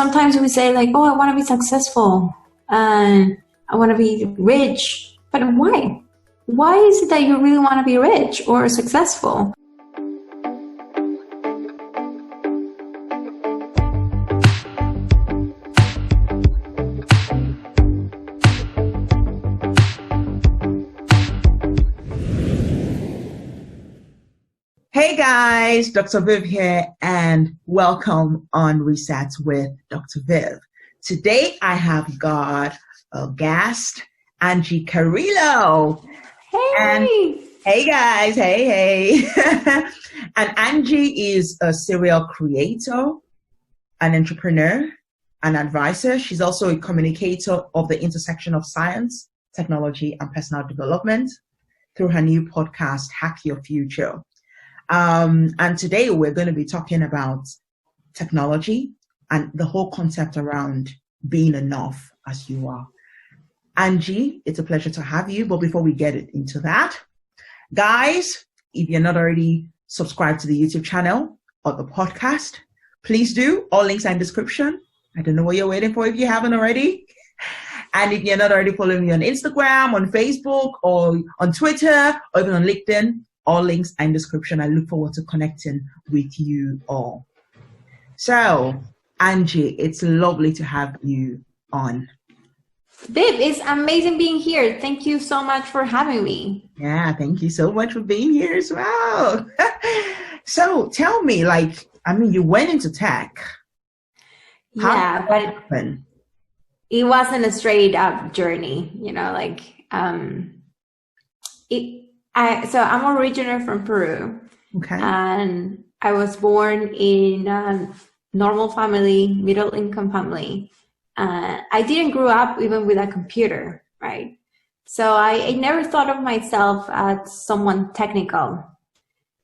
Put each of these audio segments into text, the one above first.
sometimes we say like, oh, I want to be successful and I want to be rich, but why? Why is it that you really want to be rich or successful? Hey guys, Dr. Viv here, and welcome on Reset with Dr. Viv. Today I have got a guest, Angie Carrillo. Hey! And hey guys, hey. And Angie is a serial creator, an entrepreneur, an advisor. She's also a communicator of the intersection of science, technology, and personal development through her new podcast, Hack Your Future. And today we're going to be talking about technology and the whole concept around being enough as you are. Angie, it's a pleasure to have you. But before we get into that, guys, if you're not already subscribed to the YouTube channel or the podcast, please do. All links are in the description. I don't know what you're waiting for if you haven't already. And if you're not already following me on Instagram, on Facebook, or on Twitter, or even on LinkedIn, all links are in the description. I look forward to connecting with you all. So, Angie, it's lovely to have you on. Viv, it's amazing being here. Thank you so much for having me. Yeah, thank you so much for being here as well. So, tell me, you went into tech. Yeah, but it wasn't a straight up journey, So I'm originally from Peru. Okay. And I was born in a normal family, middle income family. I didn't grow up even with a computer, right? So I never thought of myself as someone technical.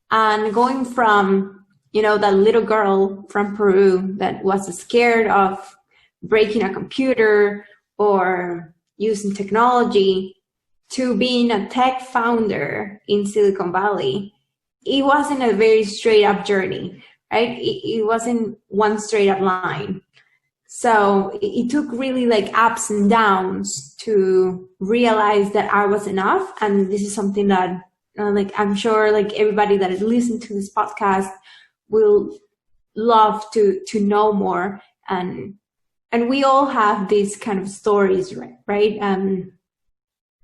And going from, that little girl from Peru that was scared of breaking a computer or using technology to being a tech founder in Silicon Valley, it wasn't a very straight up journey, right? It wasn't one straight up line. So it took really ups and downs to realize that I was enough. And this is something that I'm sure everybody that is listening to this podcast will love to know more. And we all have these kind of stories, right?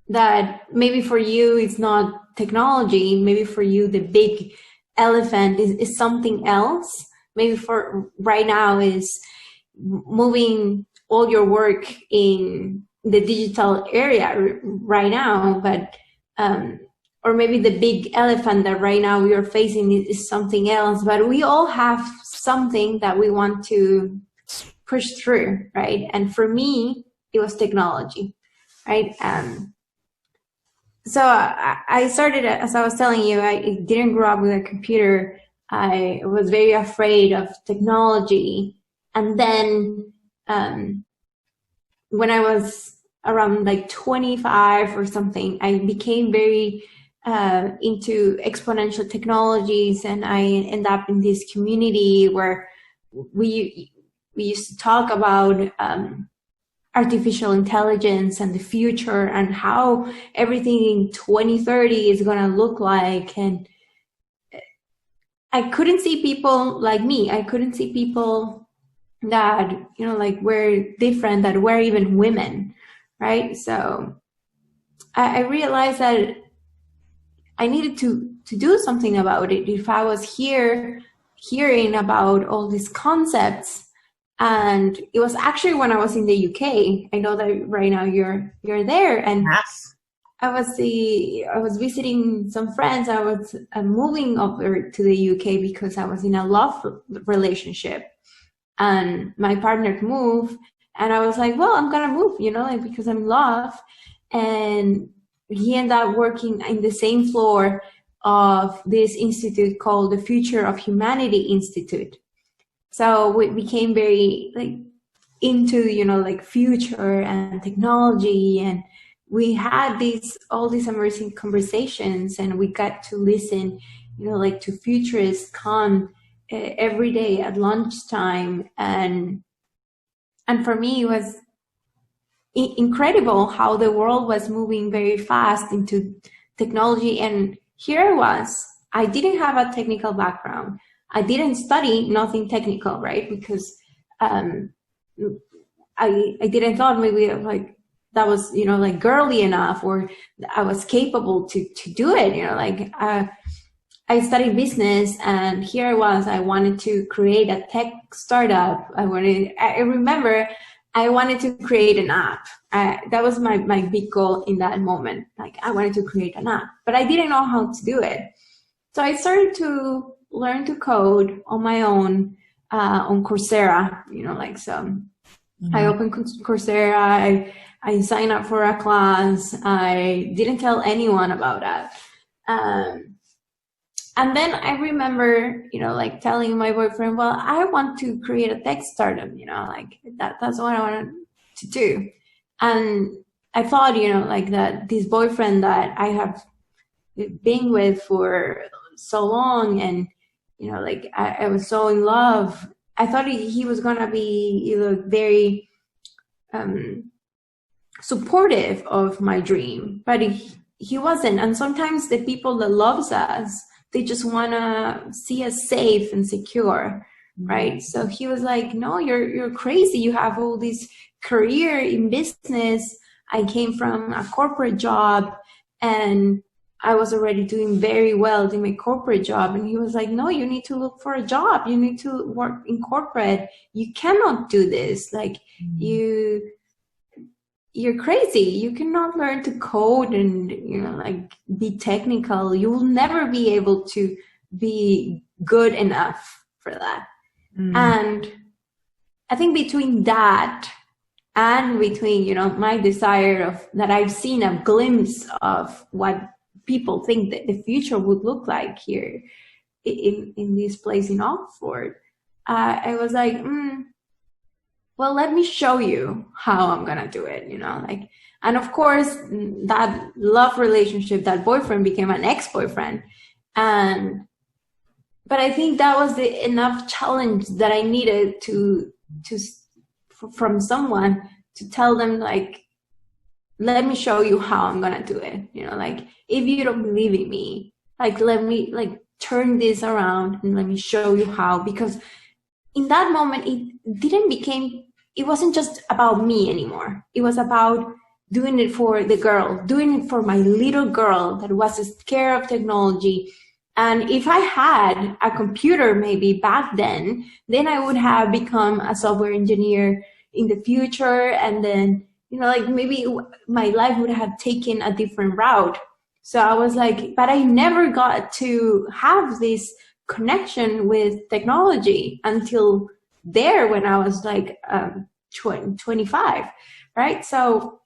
That maybe for you it's not technology, maybe for you the big elephant is something else. Maybe for right now is moving all your work in the digital area right now, but or maybe the big elephant that right now we are facing is something else. But we all have something that we want to push through, right? And for me, it was technology, right? So I started, as I was telling you, I didn't grow up with a computer. I was very afraid of technology. And then when I was around 25 or something, I became very into exponential technologies. And I ended up in this community where we used to talk about artificial intelligence and the future and how everything in 2030 is going to look like. And I couldn't see people like me. I couldn't see people that, were different, that were even women, right? So I realized that I needed to do something about it. If I was hearing about all these concepts. And it was actually when I was in the UK. I know that right now you're there, and yes. I was visiting some friends. I was moving over to the UK because I was in a love relationship, and my partner moved, and I was like, well, I'm gonna move, because I'm in love. And he ended up working in the same floor of this institute called the Future of Humanity Institute. So we became very into, future and technology, and we had all these amazing conversations, and we got to listen, to futurists come every day at lunchtime, and And for me, it was incredible how the world was moving very fast into technology. And here I didn't have a technical background. I didn't study nothing technical, right? Because I didn't thought maybe like that was, you know, like girly enough, or I was capable to do it, you know, like I studied business, and here I wanted to create a tech startup. I remember I wanted to create an app. That was my big goal in that moment. Like, I wanted to create an app, but I didn't know how to do it. So I started to learn to code on my own, on Coursera, you know, like, so I opened Coursera, I signed up for a class. I didn't tell anyone about that. And then I remember, you know, like telling my boyfriend, well, I want to create a tech startup, you know, like that's what I wanted to do. And I thought, you know, like that this boyfriend that I have been with for so long, and, you know, like I was so in love. I thought he was going to be, you know, very supportive of my dream, but he wasn't. And sometimes the people that loves us, they just want to see us safe and secure, right? So he was like, no, you're crazy. You have all this career in business. I came from a corporate job, and I was already doing very well in my corporate job. And he was like, no, you need to look for a job. You need to work in corporate. You cannot do this. Like, you're crazy. You cannot learn to code and, you know, like be technical. You will never be able to be good enough for that. And I think between that and between, you know, my desire of that, I've seen a glimpse of what people think that the future would look like here in this place in Oxford. I was like, well, let me show you how I'm going to do it, you know, like, and of course that love relationship, that boyfriend became an ex-boyfriend. But I think that was the enough challenge that I needed from someone to tell them, like, let me show you how I'm going to do it. You know, like, if you don't believe in me, like, let me like turn this around and let me show you how, because in that moment, it wasn't just about me anymore. It was about doing it for the girl, doing it for my little girl that was scared of technology. And if I had a computer maybe back then I would have become a software engineer in the future. And then, you know, like maybe my life would have taken a different route. So I was like, but I never got to have this connection with technology until when I was like 25, right? So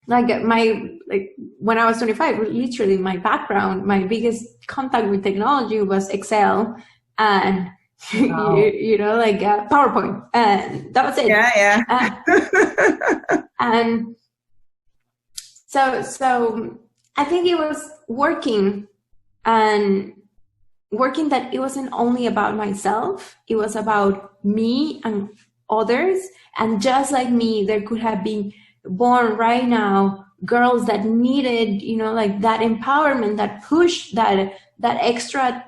like when I was 25, literally my background, my biggest contact with technology was Excel and wow. you know, like PowerPoint, and that was it. Yeah. And so I think it was working that it wasn't only about myself, it was about me and others. And just like me, there could have been born right now girls that needed, you know, like that empowerment, that push, that extra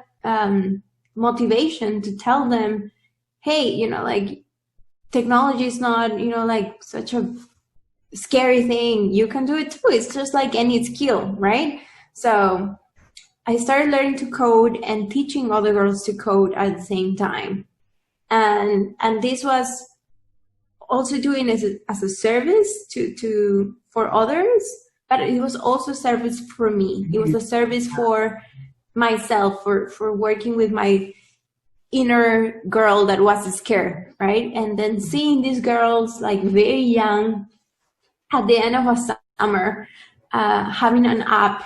motivation to tell them, hey, you know, like technology is not, you know, like such a scary thing. You can do it too. It's just like any skill, right? So I started learning to code and teaching other girls to code at the same time. And this was also doing as a service for others, but it was also service for me. It was a service for myself, for working with my inner girl that was scared, right? And then seeing these girls like very young at the end of a summer, having an app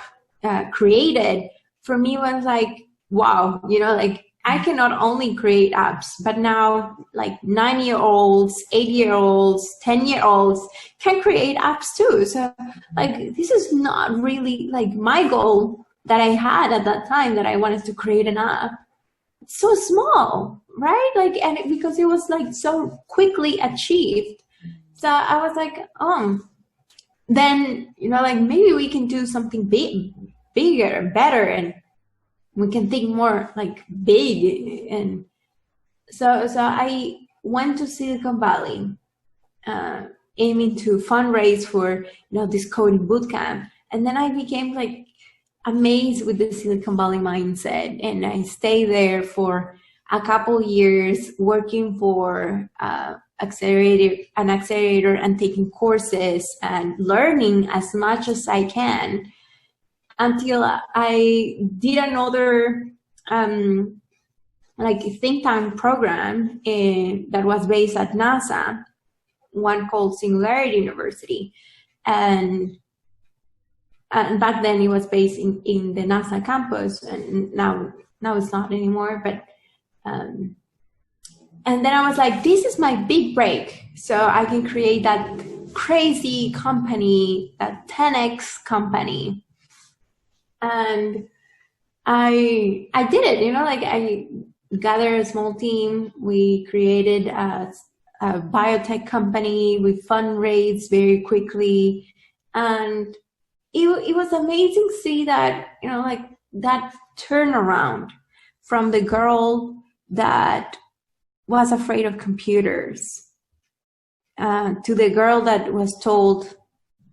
created, for me was like, wow, you know, like I can not only create apps, but now like 9-year-olds, 8-year-olds, 10-year-olds can create apps too. So like, this is not really like my goal that I had at that time, that I wanted to create an app. It's so small, right? Like, and because it was like so quickly achieved. So I was like, then, like maybe we can do something bigger, better, and we can think more like big. And so I went to Silicon Valley, aiming to fundraise for, this coding bootcamp. And then I became like amazed with the Silicon Valley mindset. And I stayed there for a couple years working for an accelerator and taking courses and learning as much as I can until I did another like think tank program that was based at NASA, one called Singularity University. And back then it was based in the NASA campus, and now it's not anymore. But and then I was like, this is my big break, so I can create that crazy company, that 10x company. And I did it, like I gathered a small team. We created a biotech company. We fundraised very quickly, and it was amazing to see that, like that turnaround from the girl that was afraid of computers to the girl that was told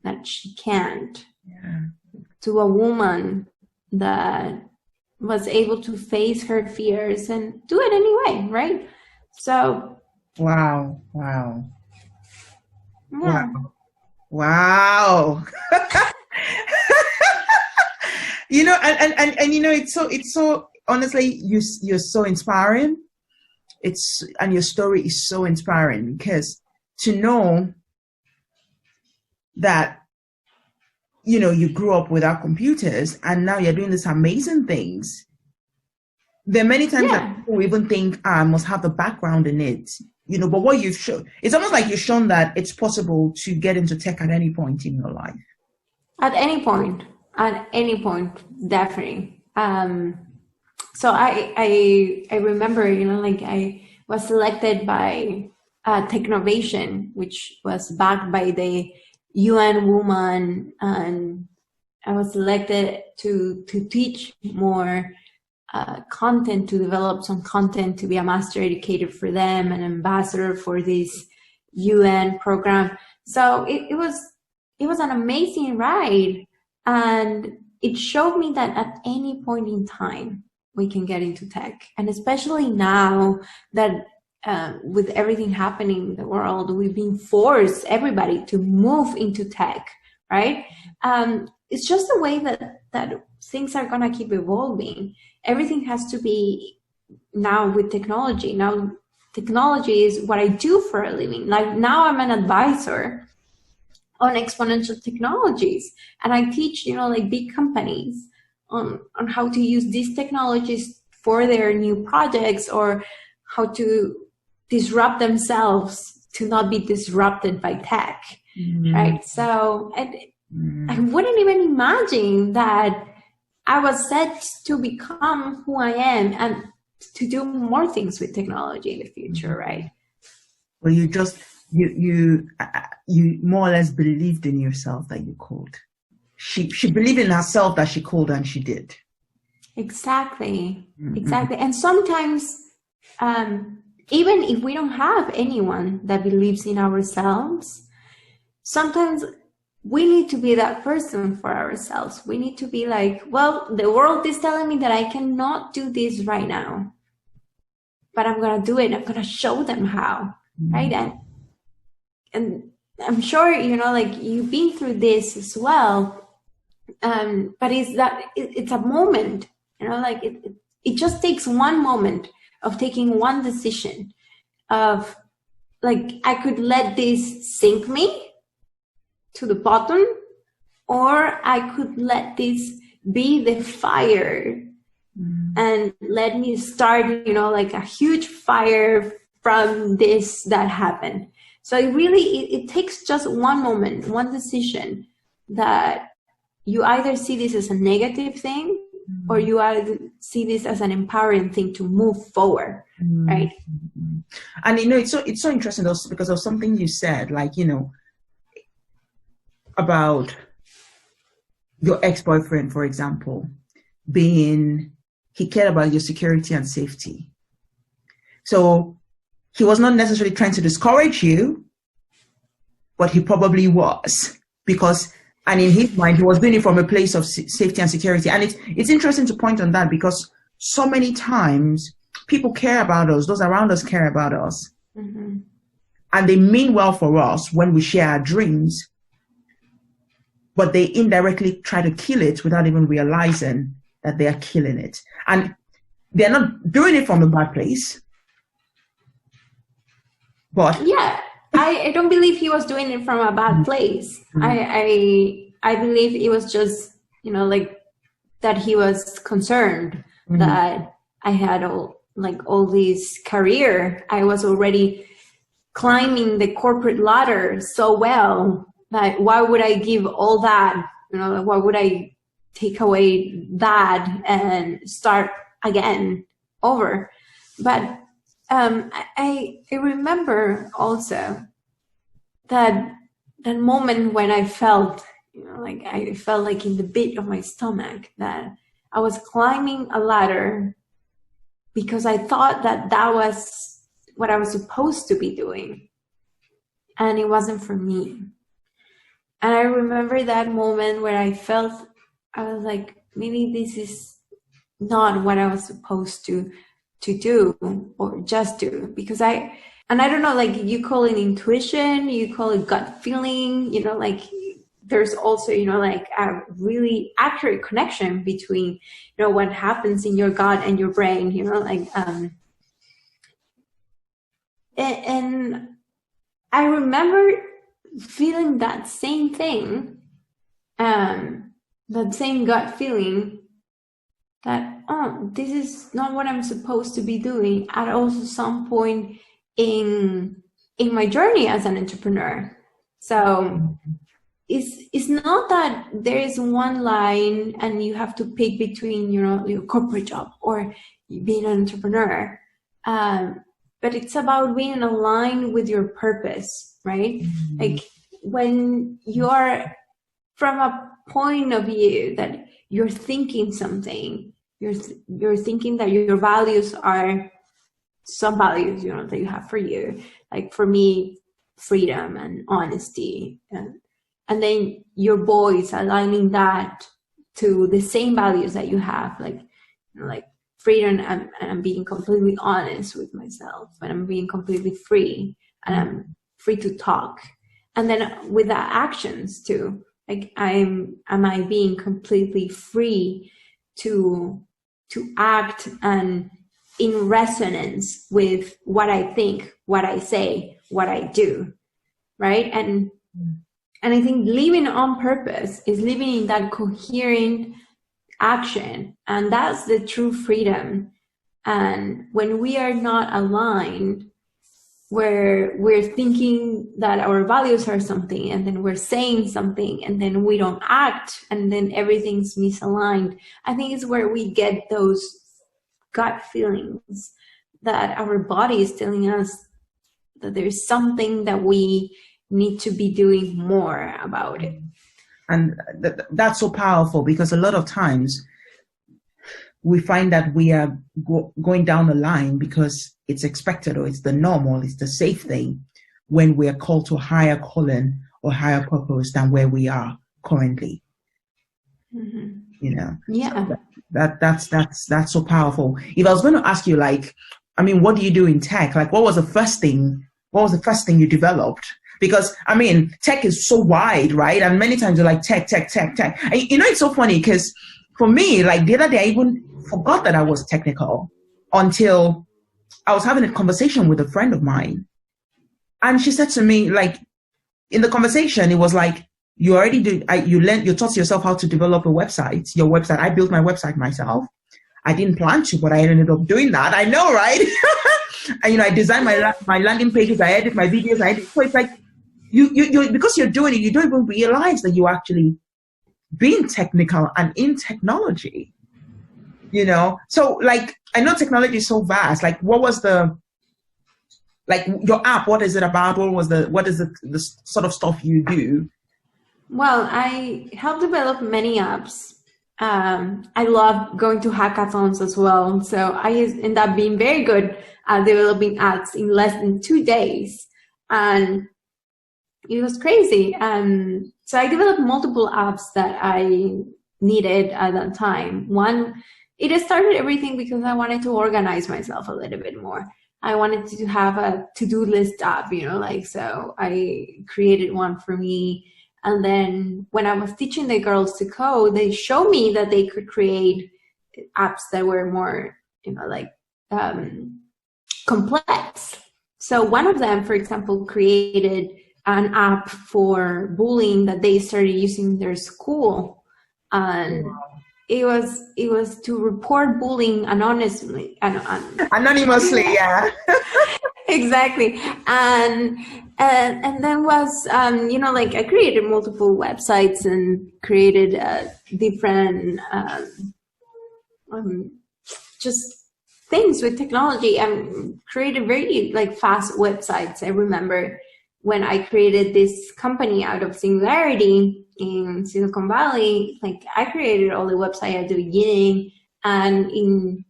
that she can't, to a woman that was able to face her fears and do it anyway, right? So wow. Yeah. Wow. And it's so honestly, you're so inspiring. And your story is so inspiring, because to know that, you grew up without computers and now you're doing these amazing things. There are many times that people even think, I must have the background in it, but what you've shown, it's almost like you've shown that it's possible to get into tech at any point in your life. At any point, definitely. So I remember, like I was selected by Technovation, which was backed by the UN Woman, and I was selected to teach more content, to develop some content, to be a master educator for them, an ambassador for this UN program. So it was an amazing ride, and it showed me that at any point in time we can get into tech, and especially now that with everything happening in the world, we've been forced, everybody, to move into tech, right? It's just the way that things are gonna keep evolving. Everything has to be now with technology. Now technology is what I do for a living. Like now I'm an advisor on exponential technologies, and I teach, like big companies on how to use these technologies for their new projects, or how to disrupt themselves to not be disrupted by tech, right? So I wouldn't even imagine that I was set to become who I am and to do more things with technology in the future, right? Well, you more or less believed in yourself that you could. She believed in herself that she could, and she did. Exactly. And sometimes, even if we don't have anyone that believes in ourselves, sometimes we need to be that person for ourselves. We need to be like, well, the world is telling me that I cannot do this right now, but I'm going to do it. I'm going to show them how, right? And I'm sure, like you've been through this as well. But it's a moment, like it just takes one moment of taking one decision of like, I could let this sink me to the bottom, or I could let this be the fire and let me start, like a huge fire from this that happened. So it takes just one moment, one decision, that you either see this as a negative thing or you see this as an empowering thing to move forward, right? And it's so interesting also because of something you said, like, about your ex-boyfriend, for example, he cared about your security and safety. So he was not necessarily trying to discourage you, but he probably was, and in his mind, he was doing it from a place of safety and security. And it's interesting to point on that because so many times people care about us, those around us care about us. And they mean well for us when we share our dreams, but they indirectly try to kill it without even realizing that they are killing it. And they're not doing it from a bad place. But yeah, I don't believe he was doing it from a bad place. I believe it was just, like that he was concerned that I had all this career. I was already climbing the corporate ladder so well that why would I give all that? Why would I take away that and start again over? But I remember also that moment when I felt, I felt like in the pit of my stomach that I was climbing a ladder because I thought that was what I was supposed to be doing, and it wasn't for me. And I remember that moment where I felt, I was like, maybe this is not what I was supposed to do or just do, because I don't know, like you call it intuition, you call it gut feeling, there's also, like a really accurate connection between, what happens in your gut and your brain, and I remember feeling that same thing, that same gut feeling that, oh, this is not what I'm supposed to be doing at also some point in my journey as an entrepreneur. So it's not that there is one line and you have to pick between, your corporate job or being an entrepreneur. But it's about being aligned with your purpose, right? Like when you're from a point of view that you're thinking something, you're thinking that your values are some values, that you have for you. Like for me, freedom and honesty, and then your voice aligning that to the same values that you have, like freedom, and I'm being completely honest with myself, and I'm being completely free, and I'm free to talk. And then with the actions too, like am I being completely free to act and in resonance with what I think, what I say, what I do, right? And I think living on purpose is living in that coherent action, and that's the true freedom. And when we are not aligned, where we're thinking that our values are something, and then we're saying something, and then we don't act, and then everything's misaligned, I think it's where we get those gut feelings that our body is telling us that there's something that we need to be doing more about it. And that's so powerful, because a lot of times we find that we are going down the line because it's expected, or it's the normal, it's the safe thing, when we are called to a higher calling or higher purpose than where we are currently. Yeah. So that's so powerful. If I was going to ask you, what do you do in tech? Like, what was the first thing you developed? Because tech is so wide, right? And many times you're like tech. And it's so funny because for me, like the other day, I even forgot that I was technical until I was having a conversation with a friend of mine. And she said to me, like, in the conversation, it was like, you taught yourself how to develop your website. I built my website myself. I didn't plan to, but I ended up doing that. I know, right? And, I designed my landing pages. I edit my videos. So it's like, you because you're doing it, you don't even realize that you're actually being technical and in technology. you know. So like, I know technology is so vast. Like, what was like your app? What is it about? What is the sort of stuff you do? Well, I help develop many apps. I love going to hackathons as well. So I end up being very good at developing apps in less than 2 days. And it was crazy. So I developed multiple apps that I needed at that time. One, it started everything because I wanted to organize myself a little bit more. I wanted to have a to-do list app, you know, like, so I created one for me. And then when I was teaching the girls to code, they showed me that they could create apps that were more, you know, like complex. So one of them, for example, created an app for bullying that they started using in their school. And it was to report bullying anonymously. Anonymously, yeah. Exactly. And then was, you know, like I created multiple websites and created different just things with technology, and created very like fast websites. I remember when I created this company out of Singularity in Silicon Valley, like I created all the website at the beginning, and in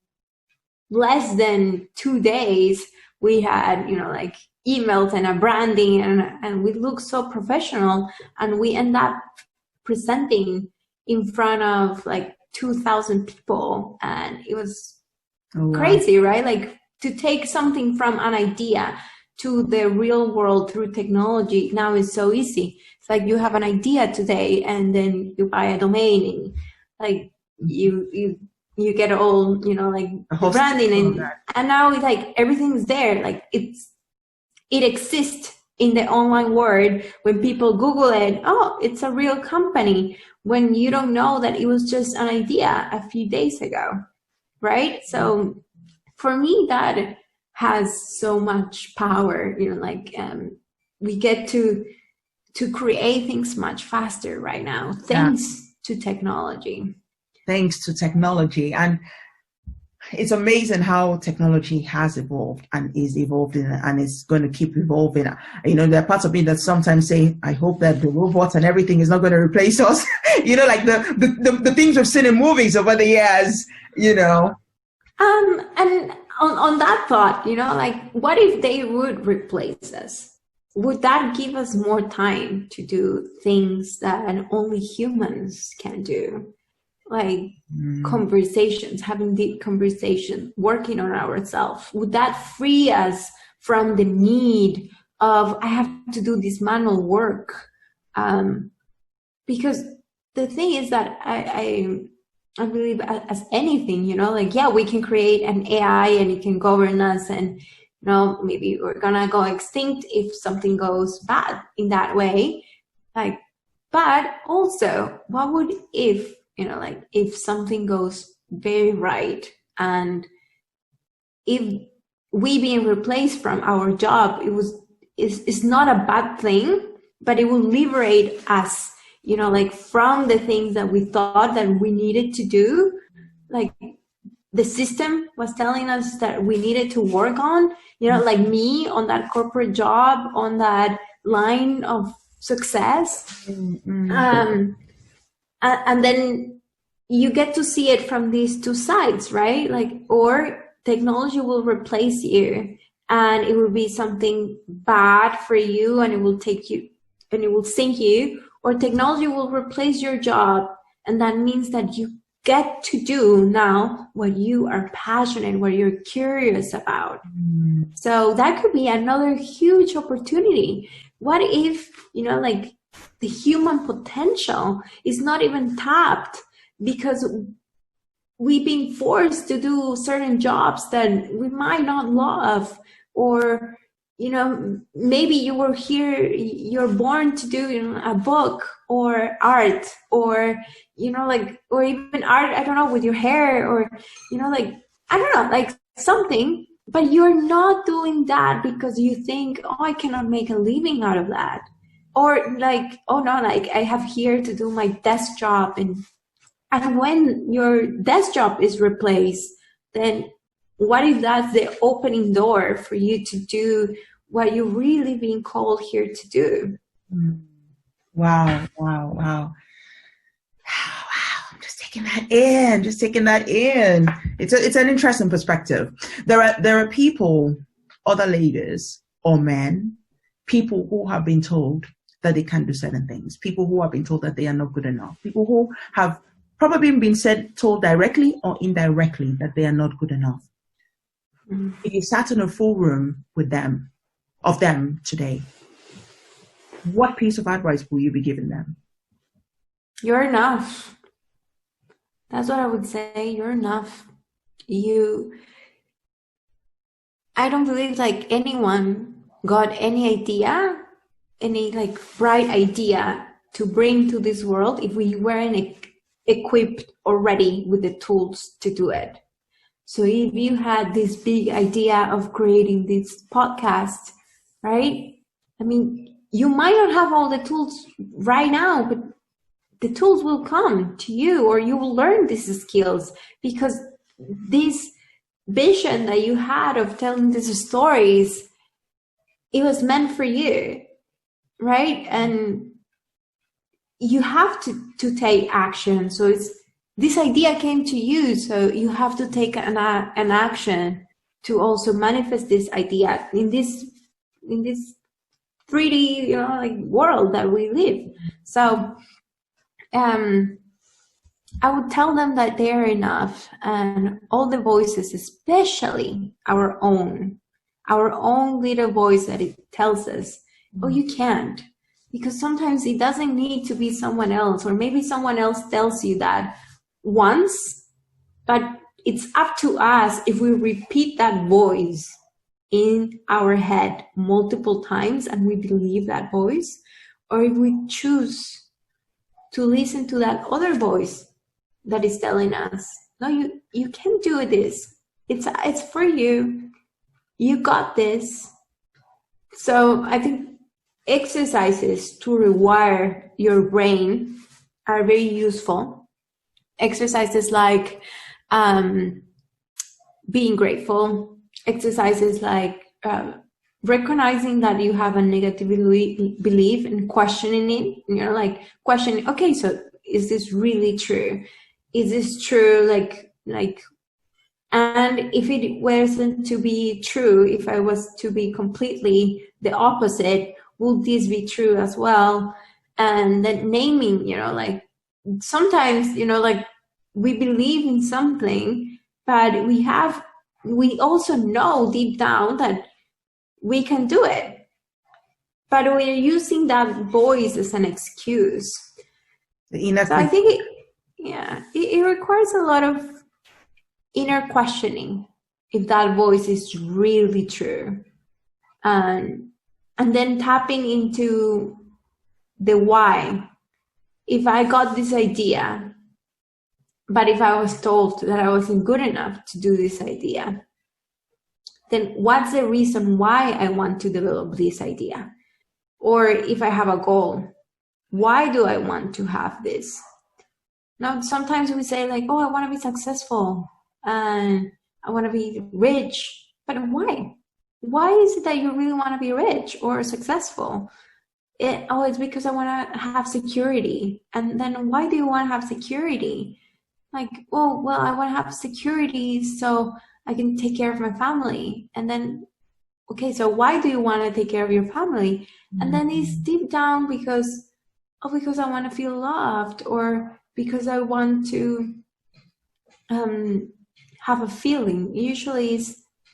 less than 2 days, we had, you know, like emails and a branding, and we looked so professional, and we end up presenting in front of like 2,000 people, and it was crazy, right? Like to take something from an idea to the real world through technology now is so easy. It's like you have an idea today, and then you buy a domain, and like you get all, you know, like branding, and now it's like everything's there. Like it exists in the online world. When people Google it, oh, it's a real company, when you don't know that it was just an idea a few days ago, right? So for me, that has so much power, you know, like we get to create things much faster right now, thanks to technology. Thanks to technology. And it's amazing how technology has evolved and is evolving, and it's going to keep evolving. You know, there are parts of me that sometimes say, I hope that the robots and everything is not going to replace us. You know, like the things we've seen in movies over the years, you know. And on that thought, you know, like what if they would replace us? Would that give us more time to do things that only humans can do? Like conversations, having deep conversation, working on ourselves. Would that free us from the need of, I have to do this manual work? Because the thing is that I believe, as anything, you know, like, yeah, we can create an AI and it can govern us, and, you know, maybe we're gonna go extinct if something goes bad in that way. Like, but also, what would if, you know, like if something goes very right, and if we being replaced from our job, it's not a bad thing, but it will liberate us, you know, like from the things that we thought that we needed to do. Like the system was telling us that we needed to work on, you know, like me on that corporate job, on that line of success. And then you get to see it from these two sides, right? Like, or technology will replace you, and it will be something bad for you, and it will take you, and it will sink you, or technology will replace your job, and that means that you get to do now what you are passionate, what you're curious about. So that could be another huge opportunity. What if, you know, like the human potential is not even tapped because we've been forced to do certain jobs that we might not love, or, you know, maybe you were here, you're born to do, you know, a book or art, or, you know, like, or even art, I don't know, with your hair, or, you know, like, I don't know, like something, but you're not doing that because you think, oh, I cannot make a living out of that. Or like, oh no, like I have here to do my desk job, and And when your desk job is replaced, then what if that's the opening door for you to do what you're really being called here to do? Wow, wow, wow. I'm just taking that in. It's an interesting perspective. There are people, other ladies or men, people who have been told that they can't do certain things, people who have been told that they are not good enough, people who have probably been told directly or indirectly that they are not good enough. If you sat in a full room with them, of them today, what piece of advice will you be giving them? You're enough. That's what I would say. You're enough. I don't believe like anyone got any idea, any like bright idea to bring to this world if we weren't equipped already with the tools to do it. So if you had this big idea of creating this podcast, right? I mean, you might not have all the tools right now, but the tools will come to you, or you will learn these skills, because this vision that you had of telling these stories, it was meant for you, right? And you have to take action. So this idea came to you, so you have to take an action to also manifest this idea in this 3D, like world that we live. So I would tell them that they are enough, and all the voices, especially our own little voice that it tells us, oh, you can't. Because sometimes it doesn't need to be someone else, or maybe someone else tells you that once, but it's up to us if we repeat that voice in our head multiple times and we believe that voice, or if we choose to listen to that other voice that is telling us, no, you can do this. It's for you. You got this. So I think exercises to rewire your brain are very useful. Exercises like being grateful, exercises like recognizing that you have a negative belief and questioning it. Like questioning, okay, so is this really true? Is this true? Like, and if it wasn't to be true, if I was to be completely the opposite, will this be true as well? And then naming, like sometimes, like we believe in something, but we also know deep down that we can do it, but we're using that voice as an excuse. So I think it requires a lot of inner questioning if that voice is really true, and then tapping into the why. If I got this idea, but if I was told that I wasn't good enough to do this idea, then what's the reason why I want to develop this idea? Or if I have a goal, why do I want to have this? Now, sometimes we say like, oh, I want to be successful and I want to be rich, but why? Why is it that you really want to be rich or successful? It's because I want to have security. And then why do you want to have security? Like, oh, well, I want to have security so I can take care of my family. And then, okay, so why do you want to take care of your family? And then it's deep down because I want to feel loved, or because I want to have a feeling. Usually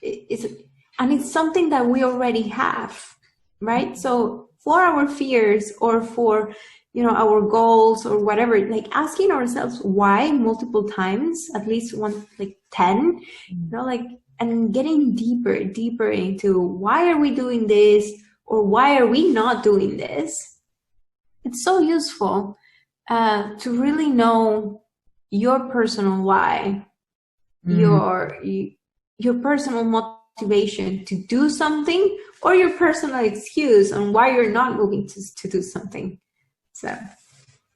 it's something that we already have, right? So for our fears or for, our goals or whatever, like asking ourselves why multiple times, at least 10, and getting deeper into why are we doing this, or why are we not doing this? It's so useful to really know your personal why, your personal motivation to do something, or your personal excuse on why you're not moving to do something. So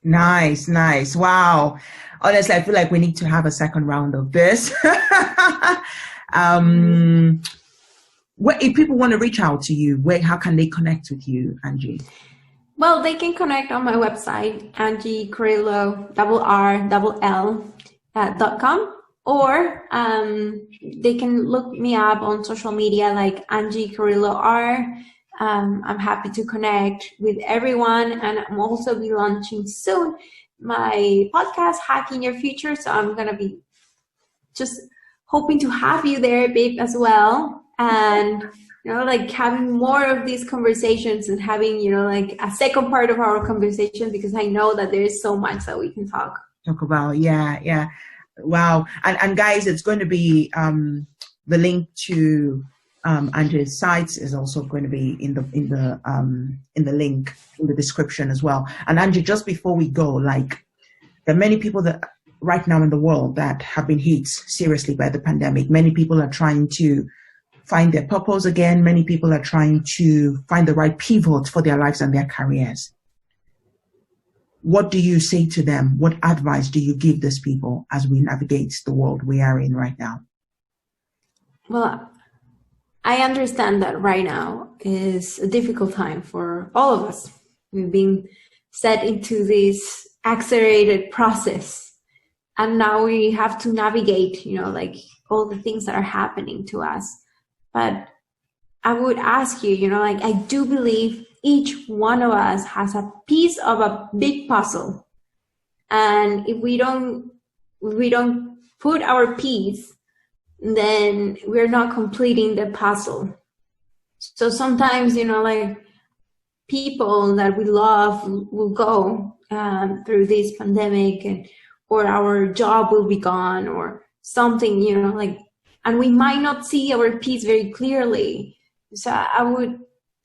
Nice. Wow. Honestly, I feel like we need to have a second round of this. If people want to reach out to you, how can they connect with you, Angie? Well, they can connect on my website, Angie Carrillo, RRL.com, or they can look me up on social media like Angie Carrillo R. I'm happy to connect with everyone, and I'm also be launching soon my podcast, Hacking Your Future. So I'm gonna be just hoping to have you there, babe, as well, and like having more of these conversations and having like a second part of our conversation, because I know that there is so much that we can talk about. Yeah. Wow. And guys, it's going to be the link to Angie's sites is also going to be in the link in the description as well. And Angie, just before we go, like, there are many people that right now in the world that have been hit seriously by the pandemic. Many people are trying to find their purpose again. Many people are trying to find the right pivot for their lives and their careers. What do you say to them? What advice do you give these people as we navigate the world we are in right now? Well, I understand that right now is a difficult time for all of us. We've been set into this accelerated process, and now we have to navigate, like all the things that are happening to us. But I would ask you, like, I do believe each one of us has a piece of a big puzzle. And if we don't put our piece, then we're not completing the puzzle. So sometimes, like, people that we love will go through this pandemic, or our job will be gone, or something, and we might not see our piece very clearly. So I would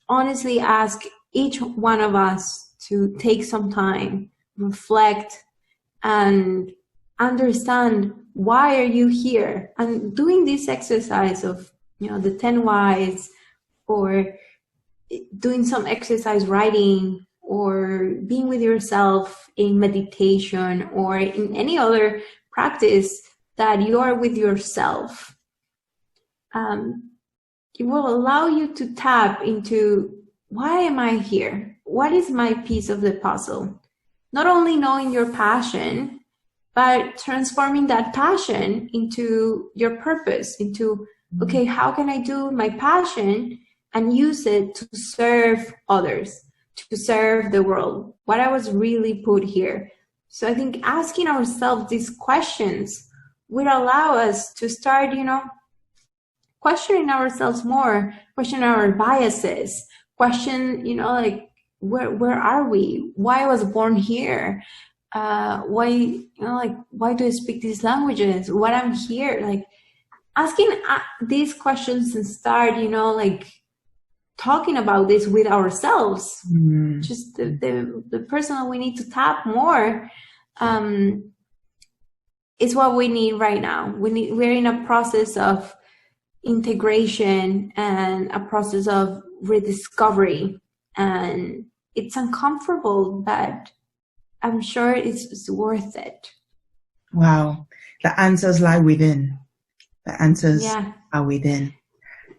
honestly ask each one of us to take some time, reflect, and understand, why are you here? And doing this exercise of, the 10 whys, or doing some exercise writing, or being with yourself in meditation, or in any other practice that you are with yourself, it will allow you to tap into, why am I here? What is my piece of the puzzle? Not only knowing your passion, but transforming that passion into your purpose, into, okay, how can I do my passion and use it to serve others, to serve the world? What I was really put here. So I think asking ourselves these questions would allow us to start, questioning ourselves more, question our biases, question, like, where are we? Why I was born here? Why do I speak these languages? What I'm here? Like, asking these questions and start, like, talking about this with ourselves. Just the person that we need to tap more is what we need right now. We're in a process of integration and a process of rediscovery, and it's uncomfortable, but I'm sure it's worth it. Wow. The answers lie within. The answers are within.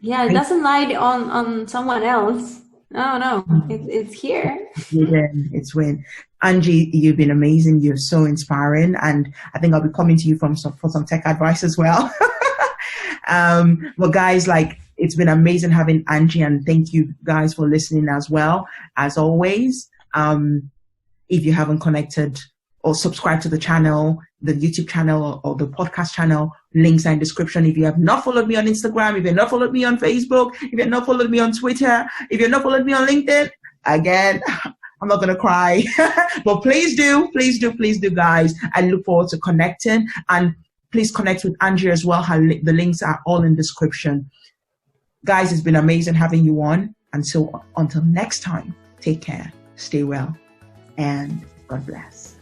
Yeah, it doesn't lie on someone else. No, it's here. It's when. Angie, you've been amazing. You're so inspiring, and I think I'll be coming to you for some tech advice as well. But guys, like, it's been amazing having Angie, and thank you guys for listening as well. As always, if you haven't connected or subscribed to the channel, the YouTube channel or the podcast channel, links are in description. If you have not followed me on Instagram, if you've not followed me on Facebook, if you've not followed me on Twitter, if you've not followed me on LinkedIn, again, I'm not going to cry, but please do, guys. I look forward to connecting, and please connect with Angie as well. The links are all in description. Guys, it's been amazing having you on. And so until next time, take care, stay well, and God bless.